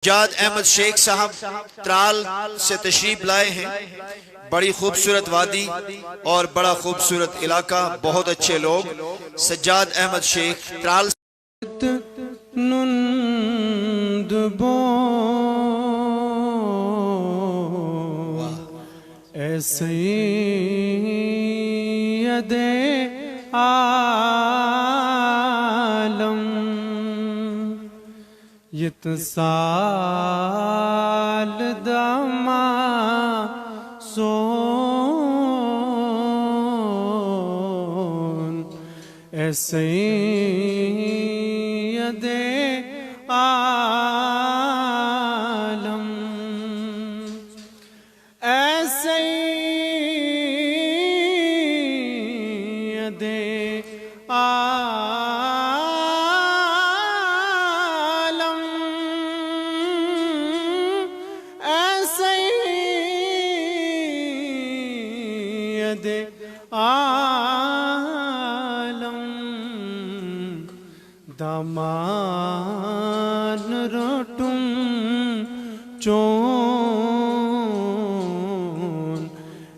سجاد احمد شیخ صاحب ترال سے تشریف لائے ہیں۔ بڑی خوبصورت وادی اور بڑا خوبصورت علاقہ، بہت اچھے لوگ۔ سجاد احمد شیخ ترال اے سید عالم یتصال دما سون اے سید عالم اے سید عالم اے سید عالم دامان روٹم چون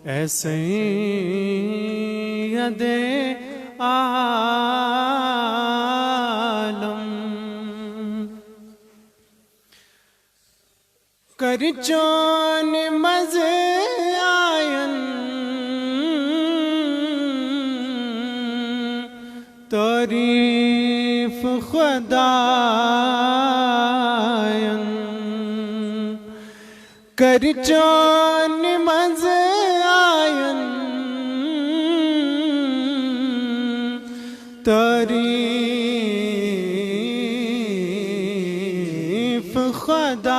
اے سید عالم کرچون مزے آئین تعریف خدایان کرچون مزے آئین تعریف خدایان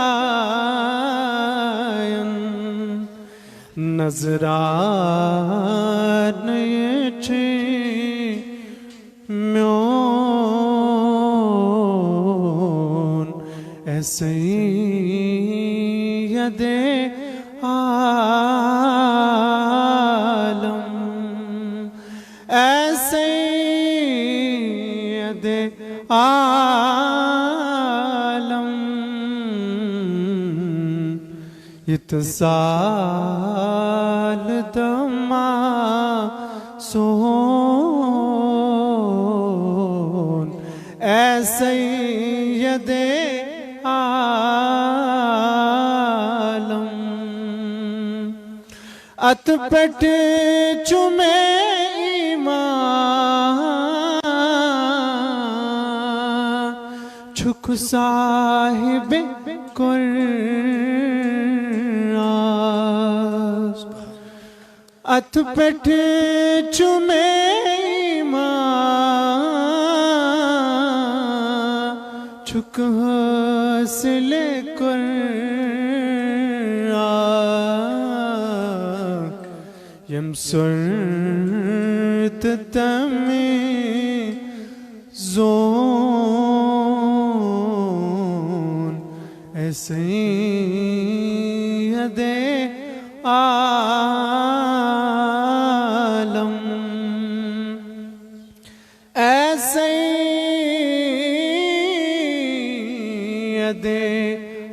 نظران یچے میون اے سید عالم اے سید عالم اتصال دما سون اے سید عالم ات پٹ چمے ایمان چھک صاحب قرآن ات پٹ چمے ایمان چھک حاصل قرآن یم سرت تمی زون اے سید عالم اے سید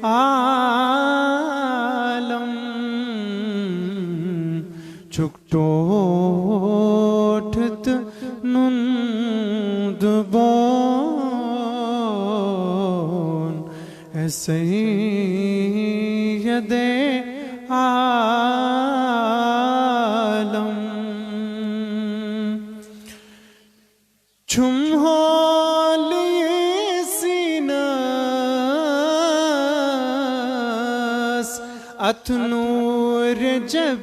عالم چھک ٹوٹت نند بون اے سید عالم چھم ہولی سینس ات نور جبینس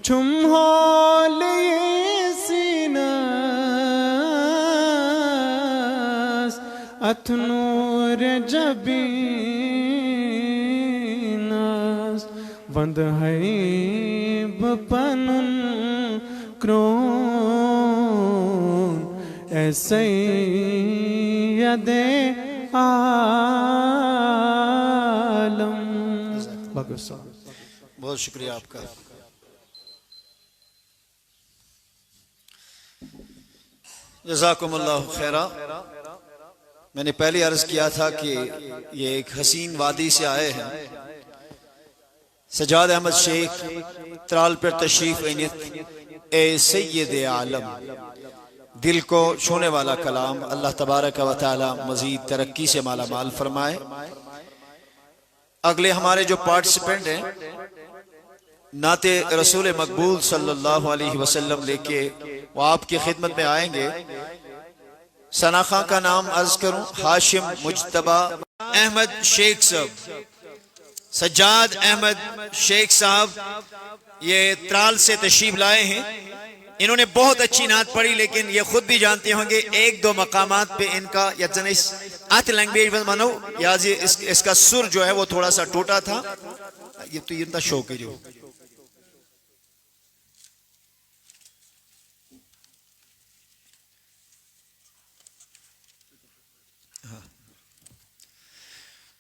چھم ہولی سینس ات نور جبینس وند ہے بپنن کرون اے سید عالم بہت شکریہ آپ کا۔ جزاکم اللہ خیرہ۔ میں نے پہلے عرض کیا تھا کہ یہ ایک حسین وادی سے آئے ہیں. سجاد احمد شیخ ترال پر تشریف اینت. اے سید عالم، دل کو چھونے والا کلام. اللہ تبارک و تعالی مزید ترقی سے مالا مال فرمائے. اگلے ہمارے جو پارٹیسپینٹ ہیں نعت رسول مقبول صلی اللہ علیہ وسلم لے کے وہ آپ کی خدمت میں آئیں گے. ثنا خان کا نام عرض کروں، ہاشم مجتبہ احمد شیخ صاحب. سجاد احمد شیخ صاحب یہ ترال سے تشریف لائے ہیں. انہوں نے بہت اچھی نعت پڑھی، لیکن یہ خود بھی جانتے ہوں گے ایک دو مقامات پہ ان کا ات لینگویج میں مانو یا اس کا سر جو ہے وہ تھوڑا سا ٹوٹا تھا. یہ تو اتنا شوق ہے جو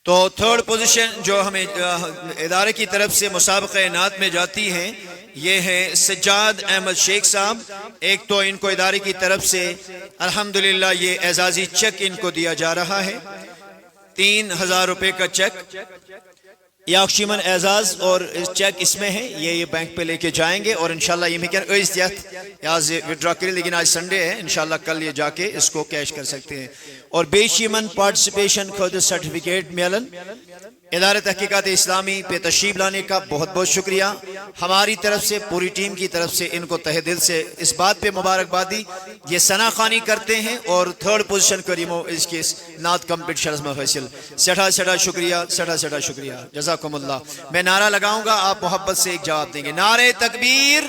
تو تھرڈ پوزیشن جو ہمیں ادارے کی طرف سے مسابقہ نعت میں جاتی ہے یہ ہے سجاد احمد شیخ صاحب. ایک تو ان کو ادارے کی طرف سے الحمدللہ یہ اعزازی چیک ان کو دیا جا رہا ہے، 3000 روپے کا چیک یاکشیمن اعزاز، اور چیک اس میں ہے. یہ بینک پہ لے کے جائیں گے اور انشاءاللہ یہ وڈرا کریں، لیکن آج سنڈے ہے، انشاءاللہ کل یہ جا کے اس کو کیش کر سکتے ہیں. اور بیشیمن پارٹیسپیشن خود سرٹیفکیٹ میلن. ادارہ تحقیقات اسلامی پہ تشریف لانے کا بہت بہت شکریہ. ہماری طرف سے پوری ٹیم کی طرف سے ان کو تہہ دل سے اس بات پہ مبارکبادی. یہ ثنا خوانی کرتے ہیں اور تھرڈ پوزیشن کریمو اس کے نعت کمپٹیشن میں حاصل. سٹھا شکریہ، سٹھا شکریہ، جزاکم اللہ. میں نعرہ لگاؤں گا، آپ محبت سے ایک جواب دیں گے. نعرہ تکبیر.